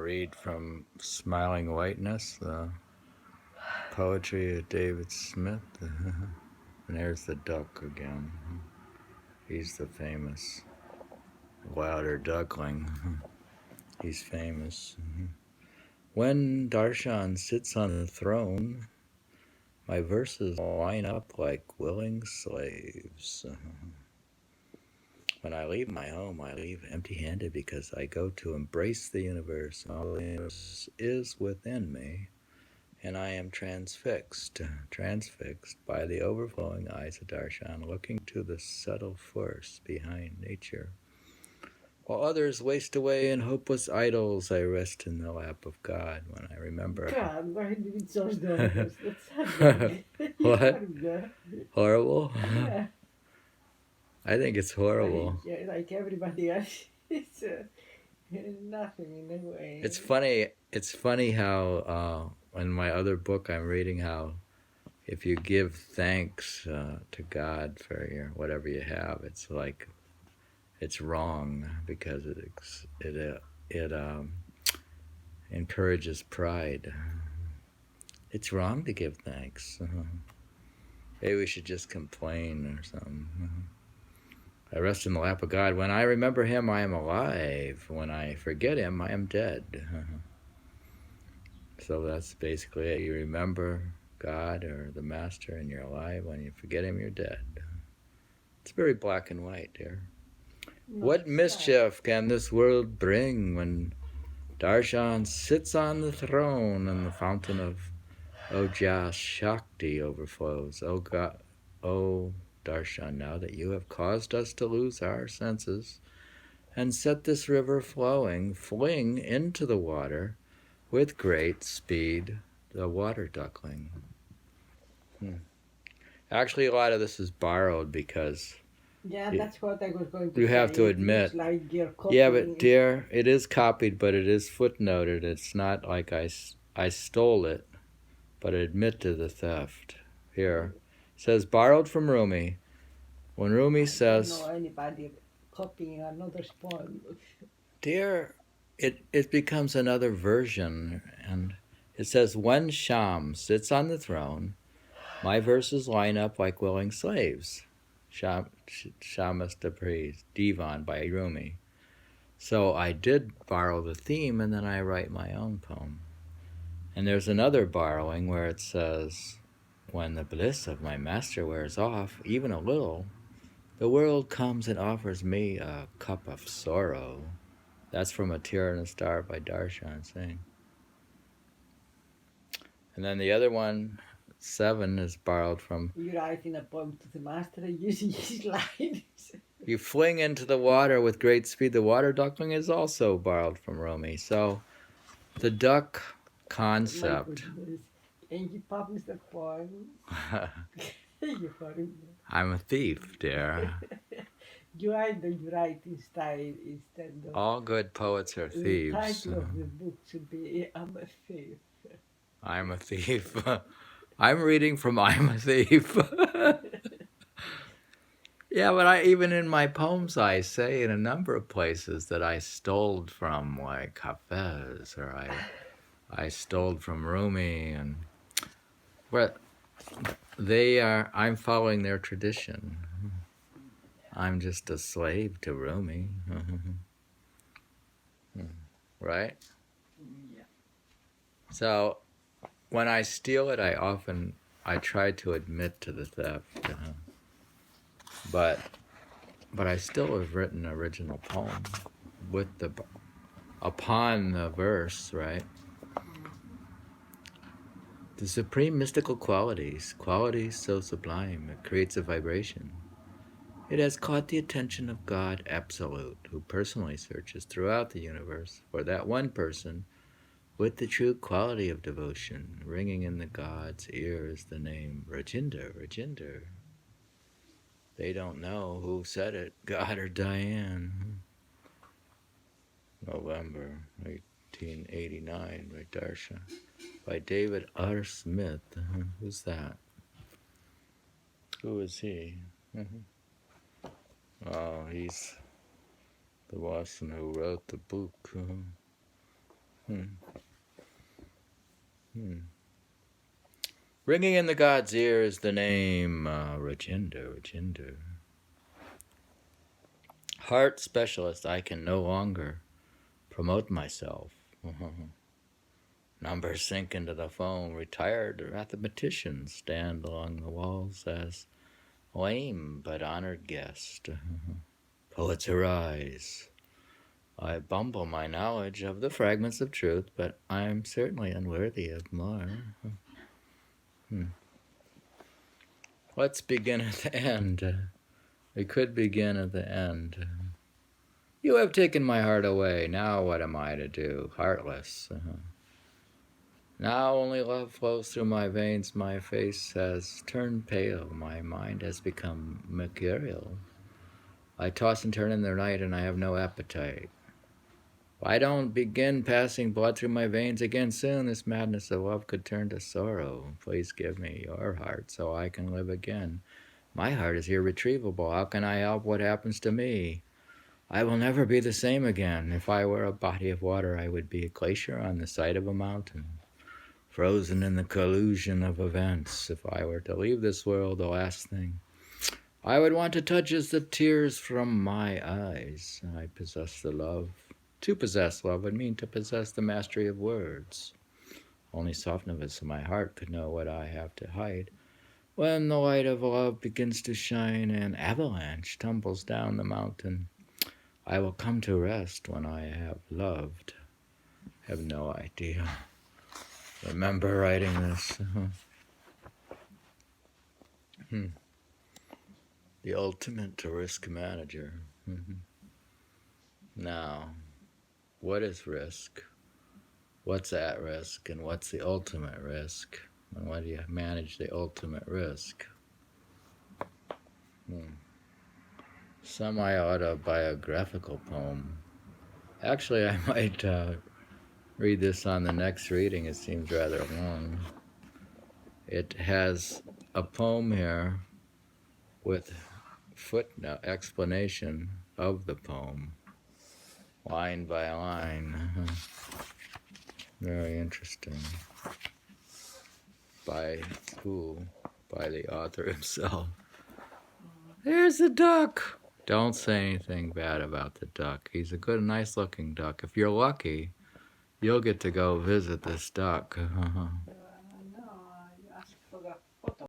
read from Smiling Whiteness, the poetry of David Smith. And there's the duck again. He's the famous louder duckling. He's famous. When Darshan sits on the throne, my verses line up like willing slaves. When I leave my home, I leave empty-handed because I go to embrace the universe. All the universe is within me, and I am transfixed by the overflowing eyes of Darshan, looking to the subtle force behind nature. While others waste away in hopeless idols, I rest in the lap of God when I remember. God, why did it so dangerous? That's What? Horrible? Yeah. I think it's horrible. Like everybody else, it's nothing in a way. It's funny. It's funny how in my other book I'm reading how if you give thanks to God for your whatever you have, it's like it's wrong because it encourages pride. It's wrong to give thanks. Maybe we should just complain or something. I rest in the lap of God. When I remember Him, I am alive. When I forget Him, I am dead. So that's basically it. You remember God or the Master and you're alive. When you forget Him, you're dead. It's very black and white, dear. What mischief can this world bring when Darshan sits on the throne and the fountain of Ojas Shakti overflows? Oh God, oh Darshan, now that you have caused us to lose our senses and set this river flowing, fling into the water with great speed the water duckling. Actually, a lot of this is borrowed because that's what I was going to say. You have to admit. Like yeah, but dear, it is copied, but it is footnoted. It's not like I stole it, but I admit to the theft. Here, it says borrowed from Rumi. When Rumi says, I don't know anybody copying another poem. dear, it becomes another version, and it says, when Sham sits on the throne, my verses line up like willing slaves. Shamas the Praise, Divan by Rumi. So I did borrow the theme, and then I write my own poem. And there's another borrowing where it says, when the bliss of my master wears off, even a little, the world comes and offers me a cup of sorrow. That's from A Tear in a Star by Darshan Singh. And then the other one, 7, is borrowed from... You writing a poem to the master using his lines. You fling into the water with great speed. The water duckling is also borrowed from Rumi. So the duck concept... And you published a poem. I'm a thief, dear. You write in style instead of... All good poets are thieves. The title of the book should be I'm a Thief. I'm a thief. I'm reading from I'm a Thief. Yeah, but even in my poems, I say in a number of places that I stole from, like Hafez, or I stole from Rumi, and but I'm following their tradition. I'm just a slave to Rumi. Right? Yeah. So when I steal it, I try to admit to the theft. But I still have written an original poem with upon the verse, right? The supreme mystical qualities so sublime, it creates a vibration. It has caught the attention of God Absolute, who personally searches throughout the universe for that one person with the true quality of devotion. Ringing in the God's ears the name Rajinder, Rajinder. They don't know who said it, God or Diane. November 1889 by Darshan. By David R. Smith. Who's that? Who is he? Oh, he's the person who wrote the book. Ringing in the god's ear is the name Rajinder. Heart specialist, I can no longer promote myself. Numbers sink into the phone. Retired mathematicians stand along the walls as lame but honored guest. Poets arise. I bumble my knowledge of the fragments of truth, but I'm certainly unworthy of more. Let's begin at the end. We could begin at the end. You have taken my heart away. Now what am I to do? Heartless. Now only love flows through my veins. My face has turned pale. My mind has become mercurial. I toss and turn in the night, and I have no appetite. If I don't begin passing blood through my veins again soon, this madness of love could turn to sorrow. Please give me your heart so I can live again. My heart is irretrievable. How can I help what happens to me? I will never be the same again. If I were a body of water, I would be a glacier on the side of a mountain, frozen in the collusion of events. If I were to leave this world, the last thing I would want to touch is the tears from my eyes. I possess the love. To possess love would mean to possess the mastery of words. Only softness of my heart could know what I have to hide. When the light of love begins to shine, an avalanche tumbles down the mountain. I will come to rest when I have loved. I have no idea. Remember writing this. The ultimate risk manager. Now, what is risk? What's at risk? And what's the ultimate risk? And why do you manage the ultimate risk? Semi-autobiographical poem. Actually, I might read this on the next reading. It seems rather long. It has a poem here with footnote explanation of the poem, line by line. Very interesting. By who? By the author himself. There's the duck. Don't say anything bad about the duck. He's a good, nice looking duck. If you're lucky, you'll get to go visit this duck.